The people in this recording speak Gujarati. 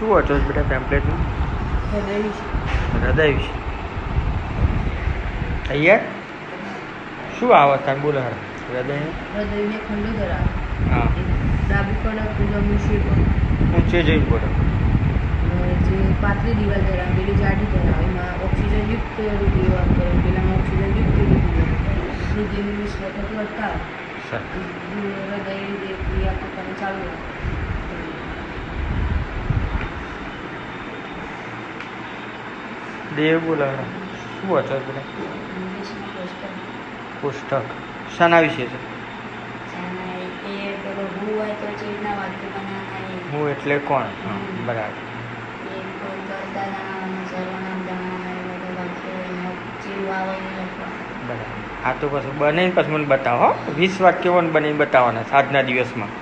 શું વાંચો છો બેટા પેમ્પલેટમાં? હૃદય વિશે. તૈયાર? શું આવે તને બોલો હર હૃદયને ખંડો ધરાવે. હા ડાબુ કડક જમણું શીર્ષક. ઊંચે જઈને બોલો. જે પાતળી દિવાલ ધરાવે પેલી જાડી ધરાવે એમાં ઓક્સિજનયુક્ત રુધિર વાત કરે પેલામાં ઓક્સિજનયુક્ત રુધિર રુધિરનું મિશ્ર થતું અટકાવે હૃદય ક્રિયા પોતાને ચાલુ રાખે. દેવ બોલો હર શું વાંચો છો બેટા? ઇંગ્લિશમાં કોષ્ટક. પુસ્તક શાના વિશે છે? એ પેલો હું હોય તો ચેતના વાક્ય બનાવવાના હું એટલે કોણ? હા બરાબર. એ કોઈ કરતા જણાવવાનું સર્વનામ જણાવવાના એ બધા વાક્યો એમાં જેવું આવે એ લખવાનું. બરાબર. આ તો પછી બનીને પછી મને બતાવો 20 વાક્યો મને બનીને બતાવવાના આજના દિવસમાં.